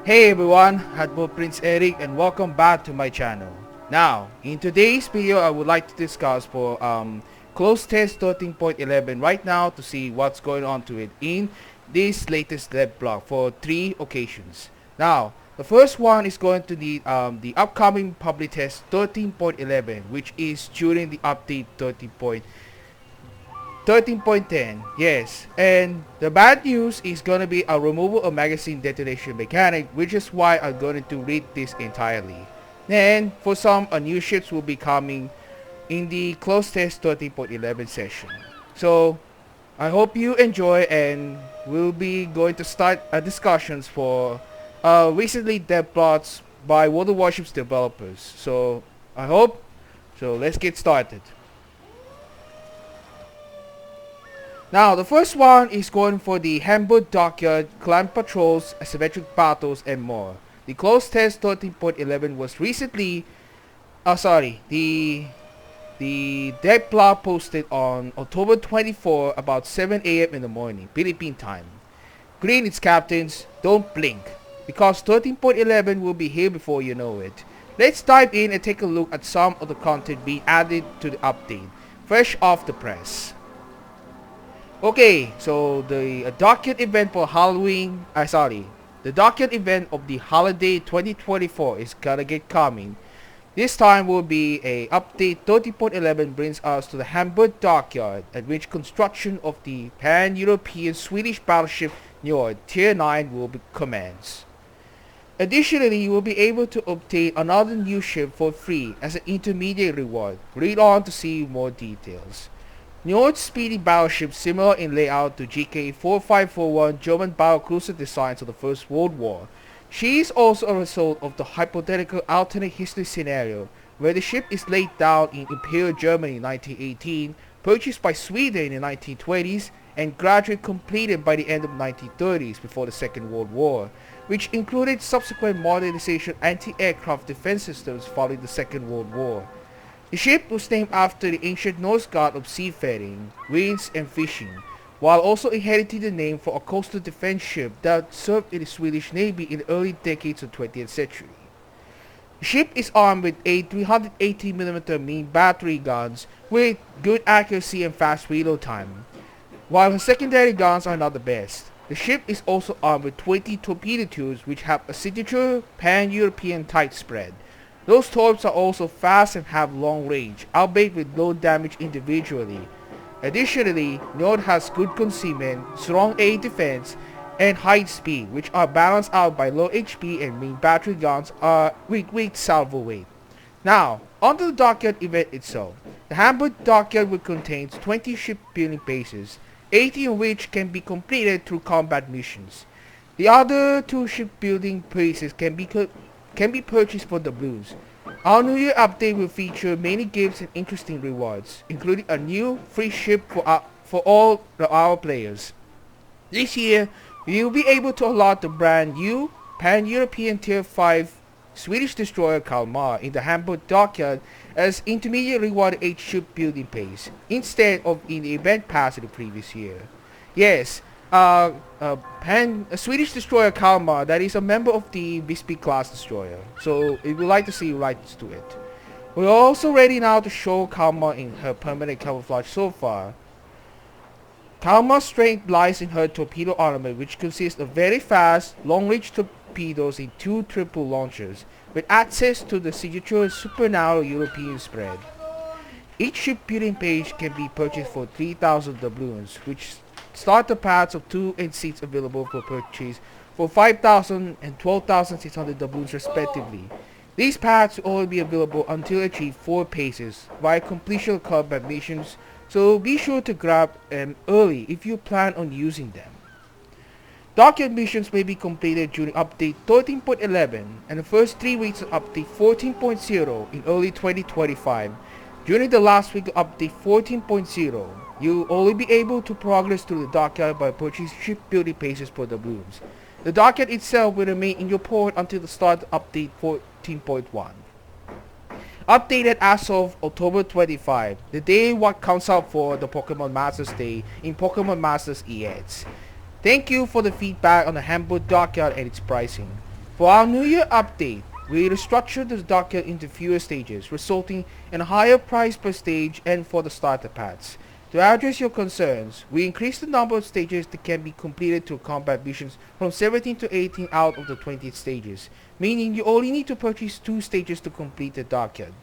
Hey everyone, Hadbo Prince Eric and welcome back to my channel. Now, in today's video I would like to discuss for close test 13.11 right now to see what's going on to it in this latest devblog for 3 occasions. Now, the first one is going to be the upcoming public test 13.11, which is during the update 13.10, yes, and the bad news is gonna be a removal of magazine detonation mechanic, which is why I'm going to read this entirely. And for some, new ships will be coming in the close test 13.11 session. So I hope you enjoy, and we'll be going to start discussions for recently dev plots by World of Warships developers. So I hope, so let's get started. Now, the first one is going for the Hamburg Dockyard, clan patrols, asymmetric battles, and more. The close test 13.11 was recently, the dev blog posted on October 24 about 7 AM in the morning, Philippine time. Green its captains, don't blink, because 13.11 will be here before you know it. Let's dive in and take a look at some of the content being added to the update, fresh off the press. Okay, so the docket event for Halloween, the docket event of the holiday 2024 is gonna get coming. This time will be a update 30.11 brings us to the Hamburg Dockyard, at which construction of the pan-European Swedish battleship Njord Tier 9 will be commenced. Additionally, you will be able to obtain another new ship for free as an intermediate reward. Read on to see more details. Njord's speedy battleship, similar in layout to GK 4541 German battlecruiser designs of the First World War. She is also a result of the hypothetical alternate history scenario, where the ship is laid down in Imperial Germany in 1918, purchased by Sweden in the 1920s, and gradually completed by the end of the 1930s before the Second World War, which included subsequent modernization anti-aircraft defense systems following the Second World War. The ship was named after the ancient Norse god of seafaring, winds, and fishing, while also inheriting the name for a coastal defense ship that served in the Swedish Navy in the early decades of the 20th century. The ship is armed with a 380mm main battery guns with good accuracy and fast reload time, while her secondary guns are not the best. The ship is also armed with 20 torpedo tubes, which have a signature pan-European tight spread. Those torps are also fast and have long range, albeit with low damage individually. Additionally, Njord has good concealment, strong air defense, and high speed, which are balanced out by low HP and main battery guns are with weak salvo weight. Now, onto the dockyard event itself. The Hamburg Dockyard will contain 20 shipbuilding bases, 80 of which can be completed through combat missions. The other 2 shipbuilding bases can be purchased for doubloons. Our New Year update will feature many gifts and interesting rewards, including a new free ship for all our players. This year, we will be able to allot the brand new pan-European Tier 5 Swedish destroyer Kalmar in the Hamburg Dockyard as intermediate reward H shipbuilding pace, instead of in the event pass of the previous year. Yes, a Swedish destroyer Kalmar that is a member of the Visby class destroyer, so we would like to see rights to it. We're also ready now to show Kalmar in her permanent camouflage so far. Kalmar's strength lies in her torpedo armament, which consists of very fast, long-range torpedoes in 2 triple launchers, with access to the signature super narrow European spread. Each shipbuilding page can be purchased for 3,000 doubloons, which starter packs of 2 and 6 available for purchase for 5,000 and 12,600 doubloons respectively. These packs will only be available until achieve 4 paces via completion of combat missions, so be sure to grab them early if you plan on using them. Dockyard missions may be completed during update 13.11 and the first 3 weeks of update 14.0 in early 2025. During the last week of update 14.0, you'll only be able to progress through the dockyard by purchasing shipbuilding paces for doubloons. The dockyard itself will remain in your port until the start of update 14.1. Updated as of October 25, the day what comes out for the Pokemon Masters Day in Pokemon Masters EX. Thank you for the feedback on the Hamburg Dockyard and its pricing. For our New Year update, we restructured the dockyard into fewer stages, resulting in a higher price per stage and for the starter packs. To address your concerns, we increased the number of stages that can be completed through combat missions from 17 to 18 out of the 20 stages, meaning you only need to purchase 2 stages to complete the dockyard.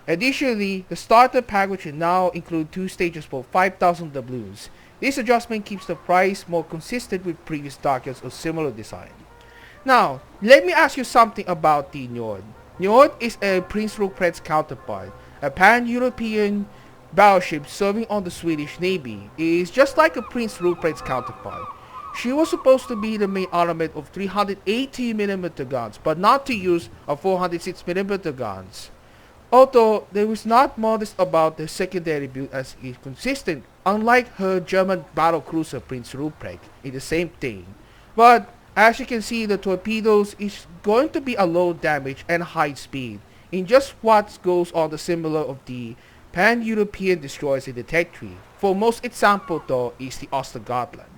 Additionally, the starter pack which will now include 2 stages for 5,000 doubloons. This adjustment keeps the price more consistent with previous dockyards of similar design. Now, let me ask you something about the Njord. Njord is a Prince Ruprecht's counterpart, a pan-European battleship serving on the Swedish Navy. It is just like a Prince Ruprecht's counterpart. She was supposed to be the main armament of 380mm guns, but not to use a 406mm guns. Although they was not modest about the secondary build as is consistent, unlike her German battlecruiser Prince Ruprecht in the same thing. But as you can see, the torpedoes is going to be a low damage and high speed, in just what goes on the similar of the pan-European destroyers in the Tech Tree. For most example though is the Ostergotland.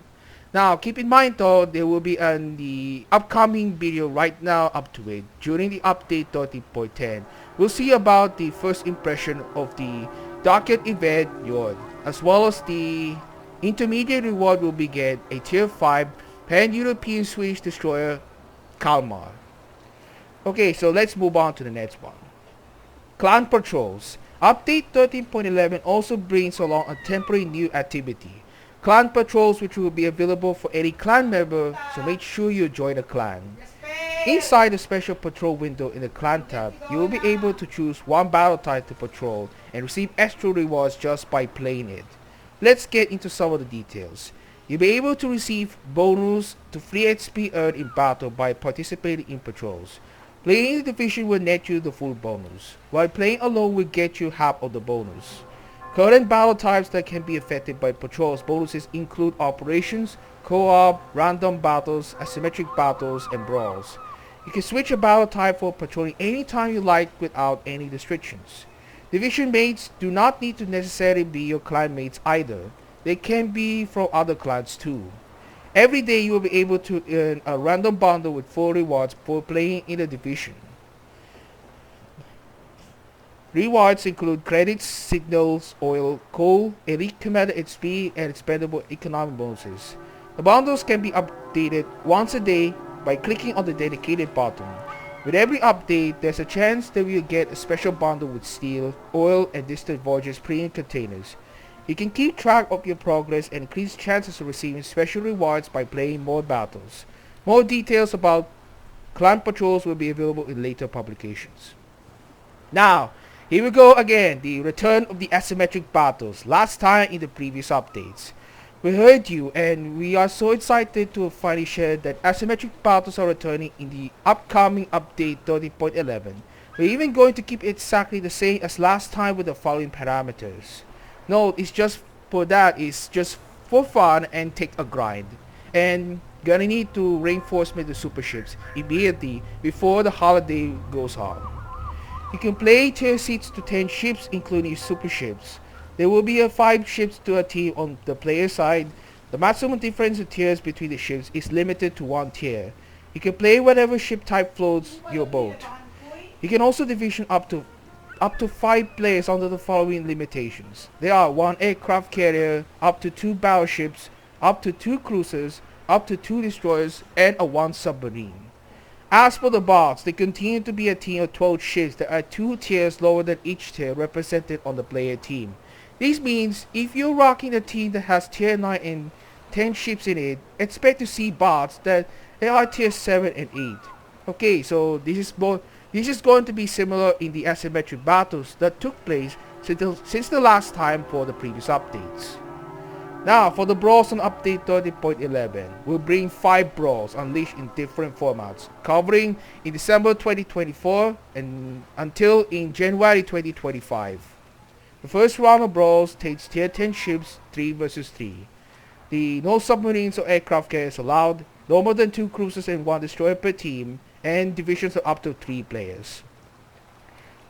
Now keep in mind though, there will be the upcoming video right now up to it. During the update 13.10, we'll see about the first impression of the dockyard event Njord, as well as the intermediate reward will be get a tier 5 pan-European Swedish destroyer Kalmar. Okay, so let's move on to the next one. Clan Patrols. Update 13.11 also brings along a temporary new activity. Clan Patrols, which will be available for any clan member, so make sure you join the clan. Inside the special patrol window in the clan tab, you will be able to choose one battle type to patrol and receive extra rewards just by playing it. Let's get into some of the details. You'll be able to receive bonus to free XP earned in battle by participating in patrols. Playing in the division will net you the full bonus, while playing alone will get you half of the bonus. Current battle types that can be affected by patrols bonuses include operations, co-op, random battles, asymmetric battles, and brawls. You can switch a battle type for patrolling anytime you like without any restrictions. Division mates do not need to necessarily be your clan mates either. They can be from other clans too. Every day you will be able to earn a random bundle with full rewards for playing in the division. Rewards include credits, signals, oil, coal, elite commander XP, and expendable economic bonuses. The bundles can be updated once a day by clicking on the dedicated button. With every update, there's a chance that you'll get a special bundle with steel, oil, and distant voyages premium containers. You can keep track of your progress and increase chances of receiving special rewards by playing more battles. More details about clan patrols will be available in later publications. Now, here we go again, the return of the asymmetric battles, last time in the previous updates. We heard you and we are so excited to finally share that asymmetric battles are returning in the upcoming update 13.11. We're even going to keep it exactly the same as last time with the following parameters. No, it's just for that, it's just for fun and take a grind. And gonna need to reinforcement the super ships immediately before the holiday goes on. You can play tier 6 to 10 ships including super ships. There will be 5 ships to a team on the player side. The maximum difference in tiers between the ships is limited to 1 tier. You can play whatever ship type floats your boat. You can also division up to 5 players under the following limitations. There are 1 aircraft carrier, up to 2 battleships, up to 2 cruisers, up to 2 destroyers, and 1 submarine. As for the bots, they continue to be a team of 12 ships that are 2 tiers lower than each tier represented on the player team. This means if you're rocking a team that has tier 9 and 10 ships in it, expect to see bots that are tier 7 and 8. Okay, so this is going to be similar in the asymmetric battles that took place since the last time for the previous updates. Now for the brawls on update 30.11, we'll bring 5 brawls unleashed in different formats, covering in December 2024 and until in January 2025. The first round of brawls takes tier 10 ships 3 vs 3. No submarines or aircraft carriers allowed, no more than 2 cruisers and 1 destroyer per team, and divisions of up to 3 players.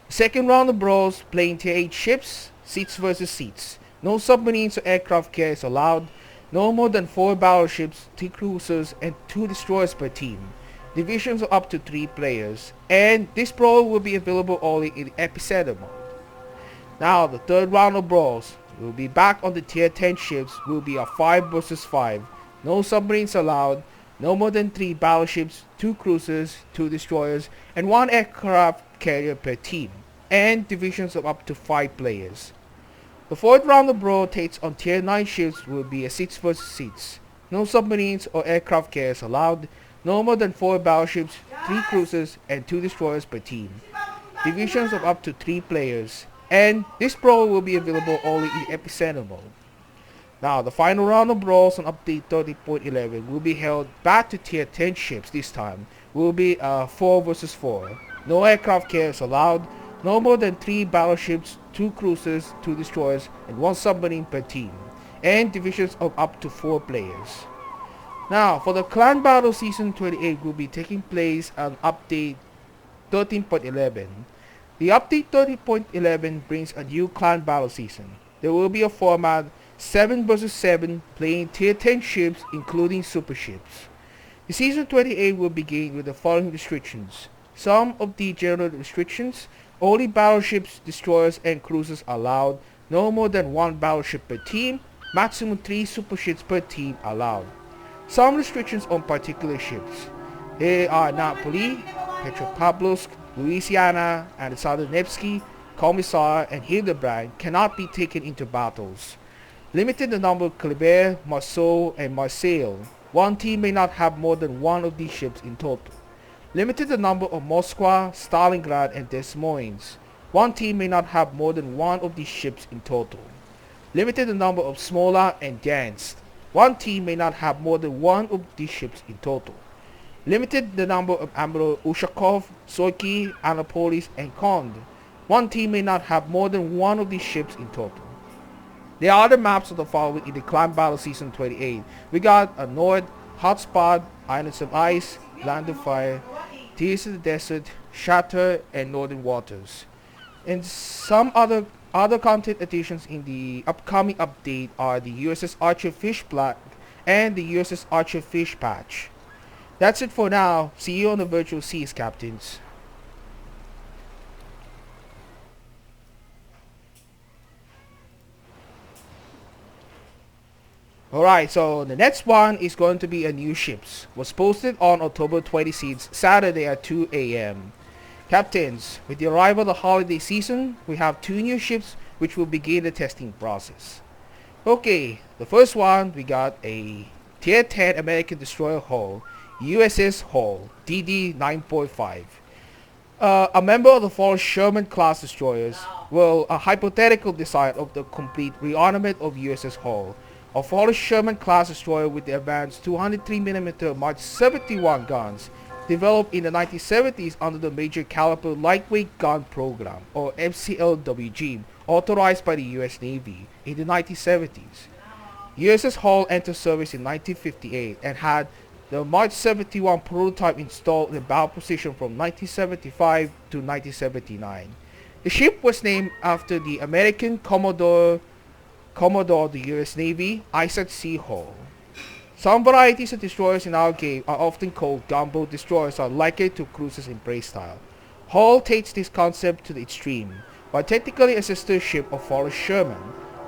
Second round of brawls playing tier 8 ships, seats vs seats. No submarines or aircraft carriers allowed, no more than 4 battleships, 2 cruisers and 2 destroyers per team. divisions of up to 3 players, and this brawl will be available only in Epicenter mode. Now the third round of brawls will be back on the tier 10 ships, will be a 5 versus 5, no submarines allowed, no more than 3 battleships, 2 cruisers, 2 destroyers, and 1 aircraft carrier per team, and divisions of up to 5 players. The fourth round of brawl takes on tier 9 ships will be a 6 versus 6, no submarines or aircraft carriers allowed, no more than 4 battleships, 3 cruisers, and 2 destroyers per team, divisions of up to 3 players, and this brawl will be available only in Epicenter mode. Now the final round of brawls on update 30.11 will be held back to tier 10 ships. This time will be 4 versus 4, no aircraft carriers allowed, no more than 3 battleships, 2 cruisers, 2 destroyers, and 1 submarine per team, and divisions of up to 4 players. Now for the Clan Battle Season 28 will be taking place on update 13.11. The update 30.11 brings a new Clan Battle Season. There will be a format 7 versus 7 playing tier 10 ships including super ships. The Season 28 will begin with the following restrictions. Some of the general restrictions: only battleships, destroyers, and cruisers allowed, no more than 1 battleship per team, maximum 3 super ships per team allowed. Some restrictions on particular ships. They are Napoli, Petropavlovsk, Louisiana, and the Southern Nevsky, Commissar, and Hildebrand cannot be taken into battles. Limited the number of Kleber, Marceau, and Marseille. One team may not have more than 1 of these ships in total. Limited the number of Moskva, Stalingrad, and Des Moines. One team may not have more than 1 of these ships in total. Limited the number of Smola and Dansk. One team may not have more than 1 of these ships in total. Limited the number of Admiral Ushakov, Soiki, Annapolis, and Conde. One team may not have more than 1 of these ships in total. There are other maps of the following in the Clan Battle Season 28. We got a Nord, Hotspot, Islands of Ice, Land of Fire, Tears of the Desert, Shatter, and Northern Waters. And some other content additions in the upcoming update are the USS Archer Fish Black and the USS Archer Fish Patch. That's it for now. See you on the virtual seas, captains. Alright, so the next one is going to be a new ships. Was posted on October 26th, Saturday at 2 AM. Captains, with the arrival of the holiday season, we have 2 new ships which will begin the testing process. Okay, the first one, we got a Tier 10 American destroyer hull, USS Hull, DD 9.5. A member of the fallen Sherman class destroyers. Well, a hypothetical design of the complete rearmament of USS Hull. A fallen Sherman class destroyer with the advanced 203mm Mark 71 guns, developed in the 1970s under the Major Caliber Lightweight Gun Program, or MCLWG, authorized by the US Navy in the 1970s. USS Hull entered service in 1958 and had the Mark 71 prototype installed in battle position from 1975 to 1979. The ship was named after the American Commodore of the US Navy, Isaac C. Hull. Some varieties of destroyers in our game are often called gunboat destroyers, are likened to cruisers in praise style. Hull takes this concept to the extreme, while technically a sister ship of fallen Sherman.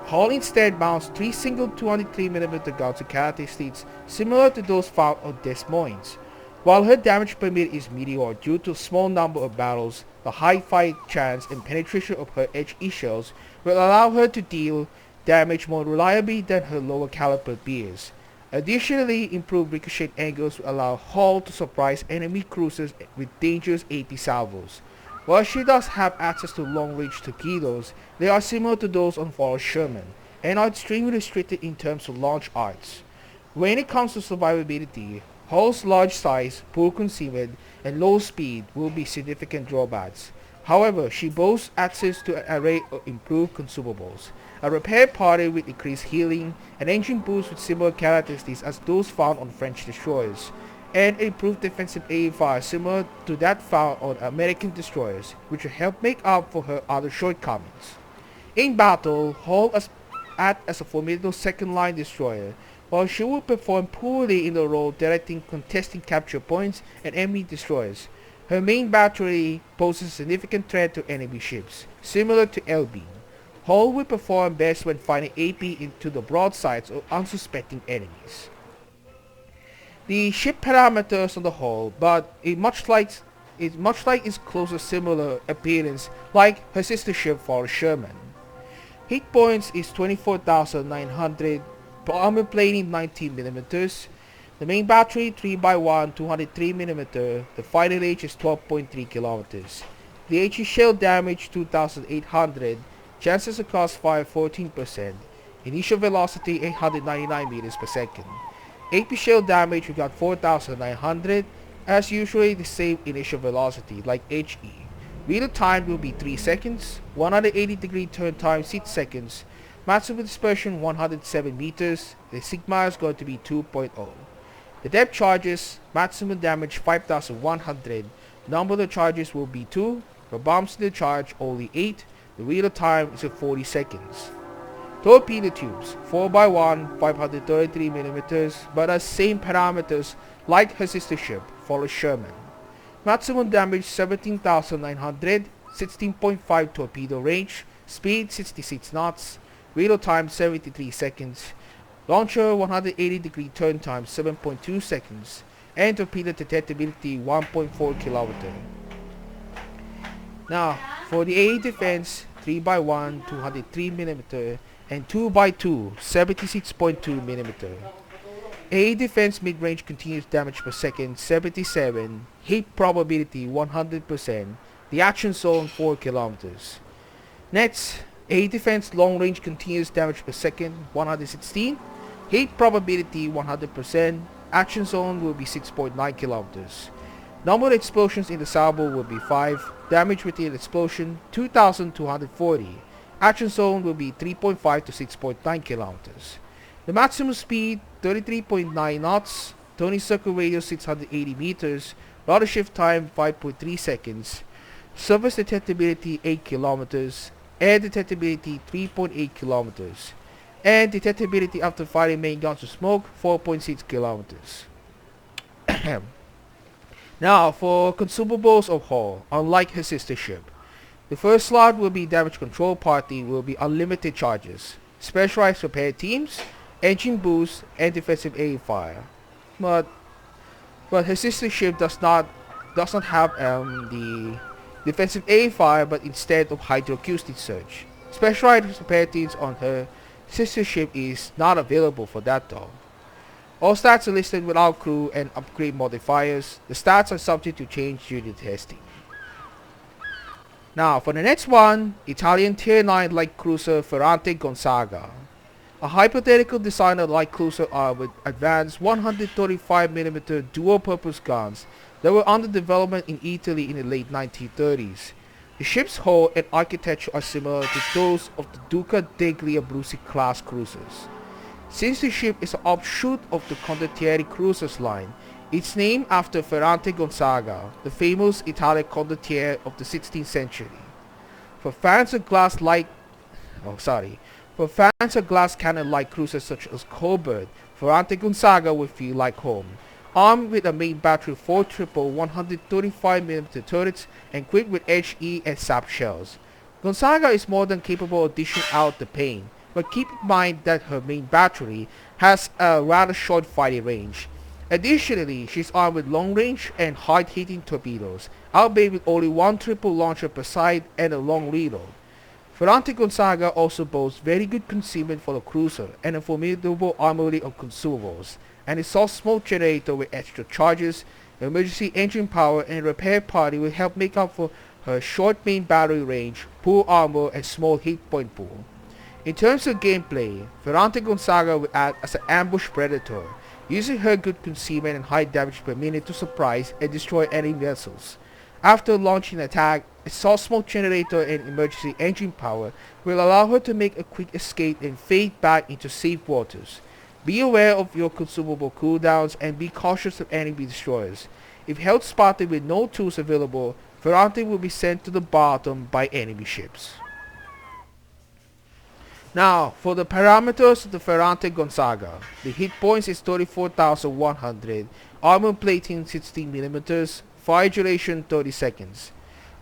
Hull instead mounts 3 single 203mm guns with characteristics similar to those found on Des Moines. While her damage per minute is meteor due to a small number of battles, the high fight chance and penetration of her HE shells will allow her to deal damage more reliably than her lower caliber peers. Additionally, improved ricochet angles will allow Hull to surprise enemy cruisers with dangerous AP salvos. While she does have access to long-range torpedoes, they are similar to those on fallen Sherman, and are extremely restricted in terms of launch arcs. When it comes to survivability, Hull's large size, poor concealment, and low speed will be significant drawbacks. However, she boasts access to an array of improved consumables, a repair party with increased healing, an engine boost with similar characteristics as those found on French destroyers, and improved defensive AFR similar to that found on American destroyers, which will help make up for her other shortcomings. In battle, Hull acts as a formidable second-line destroyer, while she will perform poorly in the role directing contesting capture points and enemy destroyers. Her main battery poses a significant threat to enemy ships, similar to LB. Hull will perform best when firing AP into the broadsides of unsuspecting enemies. The ship parameters on the hull, but much like its closer similar appearance like her sister ship for Sherman. Hit points is 24,900, armor plating 19mm, the main battery 3x1 203mm, the fighting range is 12.3 km. The HE shell damage 2,800, chances of crossfire 14%, initial velocity 899 meters per second. AP shell damage we got 4,900, as usually the same initial velocity like HE. Reload time will be 3 seconds, 180-degree turn time 6 seconds, maximum dispersion 107 meters, the sigma is going to be 2.0. The depth charges, maximum damage 5,100, number of charges will be 2, for bombs in the charge only 8, the reload time is 40 seconds. Torpedo tubes, 4x1, 533mm, but has same parameters like her sister ship, for Sherman. Maximum damage 17,900, 16.5 torpedo range, speed 66 knots, reload time 73 seconds, launcher 180-degree turn time 7.2 seconds, and torpedo detectability 1.4 km. Now, for the AA defense, 3x1, 203mm, and 2x2, 76.2mm. AA defense mid-range continuous damage per second 77, hit probability 100%, the action zone 4 km. Next, AA defense long range continuous damage per second 116, hit probability 100%, action zone will be 6.9 km. Number of explosions in the salvo will be 5, damage within explosion 2,240, action zone will be 3.5 to 6.9 km. The maximum speed 33.9 knots, turning circle radius 680 meters, rudder shift time 5.3 seconds, surface detectability 8 km, air detectability 3.8 km, and detectability after firing main guns to smoke 4.6 km. Now for consumables of hull, unlike her sister ship. The first slot will be damage control party will be unlimited charges, specialized repair teams, engine boost, and defensive air fire. But her sister ship does not have the defensive air fire, but instead of hydroacoustic surge. Specialized repair teams on her sister ship is not available for that though. All stats are listed without crew and upgrade modifiers. The stats are subject to change during the testing. Now for the next one, Italian Tier 9 light cruiser Ferrante Gonzaga. A hypothetical designer light cruiser with advanced 135mm dual-purpose guns that were under development in Italy in the late 1930s. The ship's hull and architecture are similar to those of the Duca degli Abruzzi class cruisers. Since the ship is an offshoot of the Condottieri cruisers line, it's named after Ferrante Gonzaga, the famous Italian condottiere of the 16th century. For fans of glass cannon light cruisers such as Colbert, Ferrante Gonzaga will feel like home. Armed with a main battery of 4 triple 135mm turrets and equipped with HE and SAP shells. Gonzaga is more than capable of dishing out the pain, but keep in mind that her main battery has a rather short fighting range. Additionally, she's armed with long-range and hard-hitting torpedoes, albeit with only 1 triple launcher per side and a long reload. Ferrante Gonzaga also boasts very good concealment for the cruiser and a formidable armory of consumables, and a soft smoke generator with extra charges, emergency engine power, and repair party will help make up for her short main battery range, poor armor, and small hit point pool. In terms of gameplay, Ferrante Gonzaga will act as an ambush predator, using her good concealment and high damage per minute to surprise and destroy enemy vessels. After launching an attack, a soft smoke generator and emergency engine power will allow her to make a quick escape and fade back into safe waters. Be aware of your consumable cooldowns and be cautious of enemy destroyers. If held spotted with no tools available, Ferrante will be sent to the bottom by enemy ships. Now, for the parameters of the Ferrante Gonzaga, the hit points is 34,100, armor plating 16mm, fire duration 30 seconds,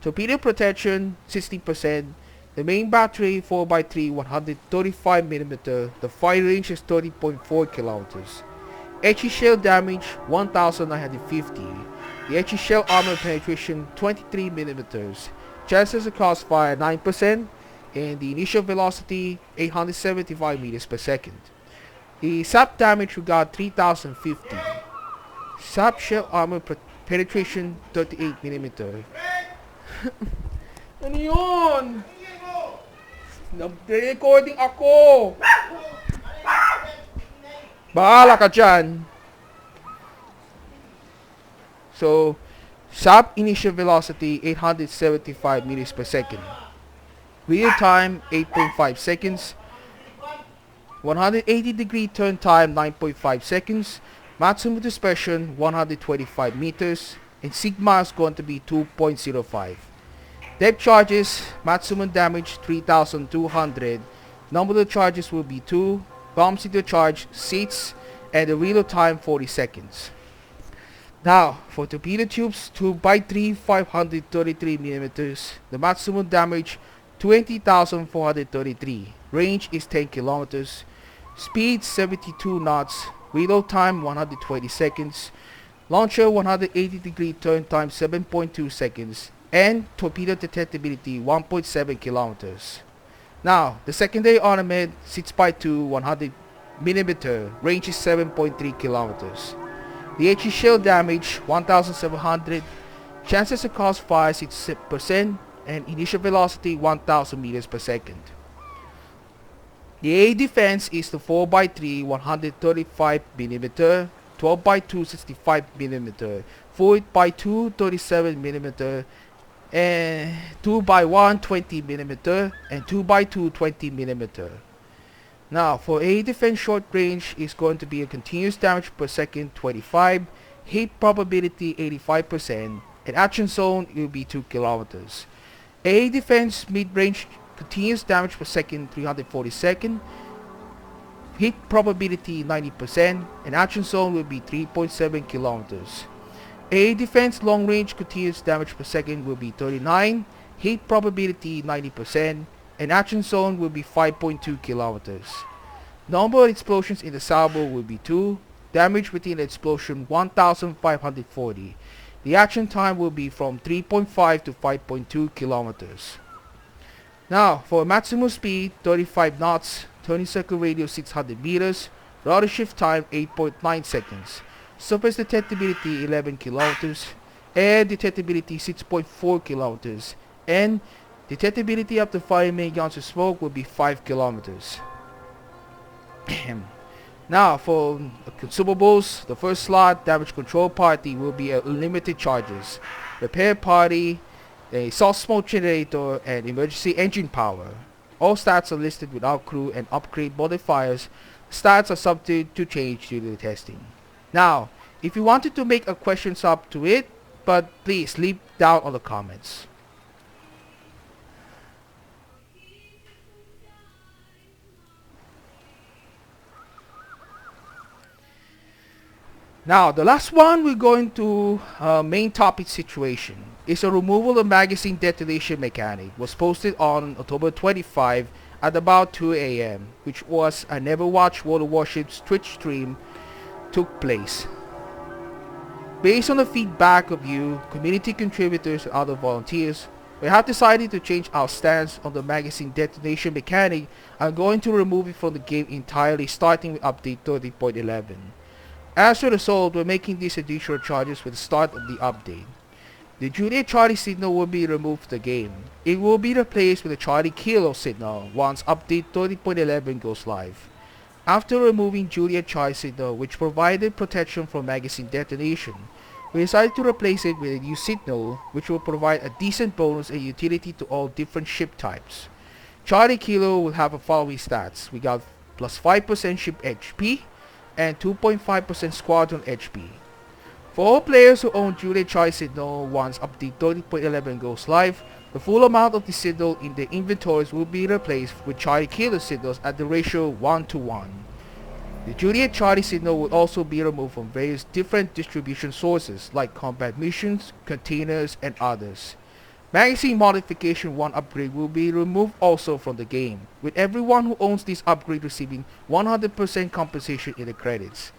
torpedo protection 60%, the main battery 4x3 135mm, the fire range is 30.4 kilometers, HE shell damage 1950, the HE shell armor penetration 23mm, chances of crossfire 9%, and the initial velocity 875 meters per second. The SAP damage we got 3050. SAP shell armor penetration 38mm. Ano yun? Nag-recording ako! Bahala ka dyan! So, SAP initial velocity 875 meters per second. Real time 8.5 seconds, 180 degree turn time 9.5 seconds, maximum dispersion 125 meters, and sigma is going to be 2.05. Depth charges, maximum damage 3200, number of charges will be 2, bombs into charge 6, and the reload time 40 seconds. Now, for torpedo tubes 2x3 533mm, the maximum damage 20,433. Range is 10 kilometers. Speed 72 knots. Reload time 120 seconds. Launcher 180 degree turn time 7.2 seconds. And torpedo detectability 1.7 kilometers. Now, the secondary ornament 6x2 100mm. Range is 7.3 kilometers. The HE shell damage 1,700. Chances of crossfire 6%. And initial velocity 1000 meters per second. The A defense is the 4x3 135mm, 12x2 65mm, 4x2 37mm, and 2x1 20mm, and 2x2 20mm. Now for A defense short range is going to be a continuous damage per second 25, hit probability 85%, and action zone will be 2 kilometers. A defense mid-range continuous damage per second 340 seconds, hit probability 90%, and action zone will be 3.7 kilometers. A defense long range continuous damage per second will be 39, hit probability 90%, and action zone will be 5.2 kilometers. Number of explosions in the salvo will be 2, damage within the explosion 1540. The action time will be from 3.5 to 5.2 kilometers. Now, for maximum speed, 35 knots, turning circle radius 600 meters, rudder shift time 8.9 seconds, surface detectability 11 kilometers, air detectability 6.4 kilometers, and detectability up to 5 megagallons of smoke will be 5 kilometers. Now for consumables, the first slot, damage control party, will be unlimited charges. Repair party, a soft smoke generator, and emergency engine power. All stats are listed without crew and upgrade modifiers. Stats are subject to change due to the testing. Now, if you wanted to make a questions up to it, but please leave down on the comments. Now, the last one we're going to main topic situation is a removal of magazine detonation mechanic. Was posted on October 25 at about 2 a.m. which was a Never Watch World of Warships Twitch stream took place. Based on the feedback of you, community contributors and other volunteers, we have decided to change our stance on the magazine detonation mechanic and going to remove it from the game entirely, starting with update 30.11. As a result, we're making these additional charges with the start of the update. The Juliet Charlie signal will be removed from the game. It will be replaced with the Charlie Kilo signal once update 30.11 goes live. After removing Juliet Charlie signal, which provided protection from magazine detonation, we decided to replace it with a new signal which will provide a decent bonus and utility to all different ship types. Charlie Kilo will have the following stats. We got plus 5% ship HP, and 2.5% squadron HP. For all players who own Juliet Choice Signal once update 30.11 goes live, the full amount of the signal in the inventories will be replaced with Charlie Kilo signals at the ratio 1:1. The Juliet Charlie signal will also be removed from various different distribution sources like combat missions, containers, and others. Magazine Modification 1 upgrade will be removed also from the game, with everyone who owns this upgrade receiving 100% compensation in the credits.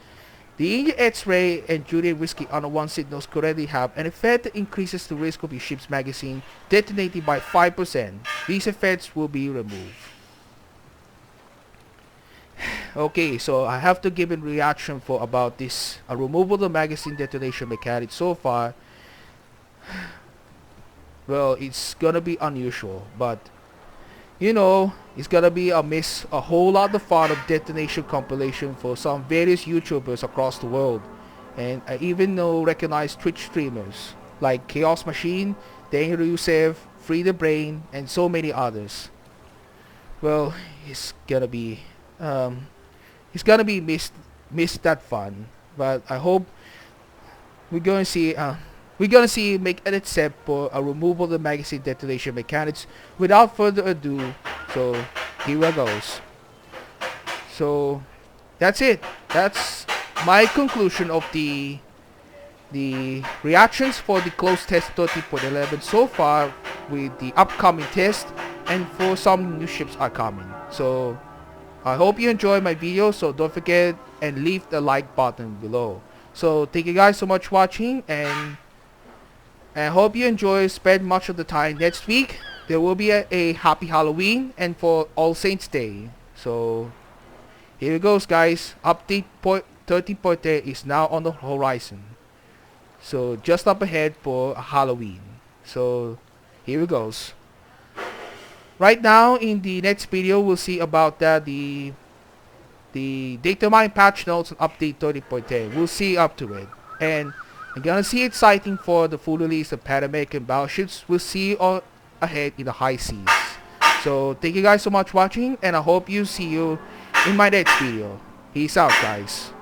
The India X-Ray and Juliet Whiskey Honor 1 signals currently have an effect that increases the risk of your ship's magazine detonating by 5%. These effects will be removed. Okay, so I have to give a reaction for about this removal of the magazine detonation mechanic so far. Well, it's gonna be unusual, but you know, it's gonna be a whole lot of fun of detonation compilation for some various YouTubers across the world, and I even know recognized Twitch streamers like Chaos Machine, Daniel Rusev, Free the Brain, and so many others. Well, it's gonna be missed that fun, but I hope we're gonna see make an attempt for a removal of the magazine detonation mechanics without further ado. So here it goes. So that's it. That's my conclusion of the reactions for the closed test 30.11 so far, with the upcoming test, and for some new ships are coming. So I hope you enjoy my video, so don't forget and leave the like button below. So thank you guys so much for watching, and I hope you enjoy, spend much of the time next week. There will be a happy Halloween and for All Saints Day. So here it goes, guys. Update 30.10 is now on the horizon. So just up ahead for Halloween. So here it goes. Right now in the next video we'll see about the data mine patch notes and update 30.10. We'll see up to it. And I'm gonna see exciting for the full release of Pan American battleships. We'll see on ahead in the high seas. So thank you guys so much for watching, and I hope you see you in my next video. Peace out, guys.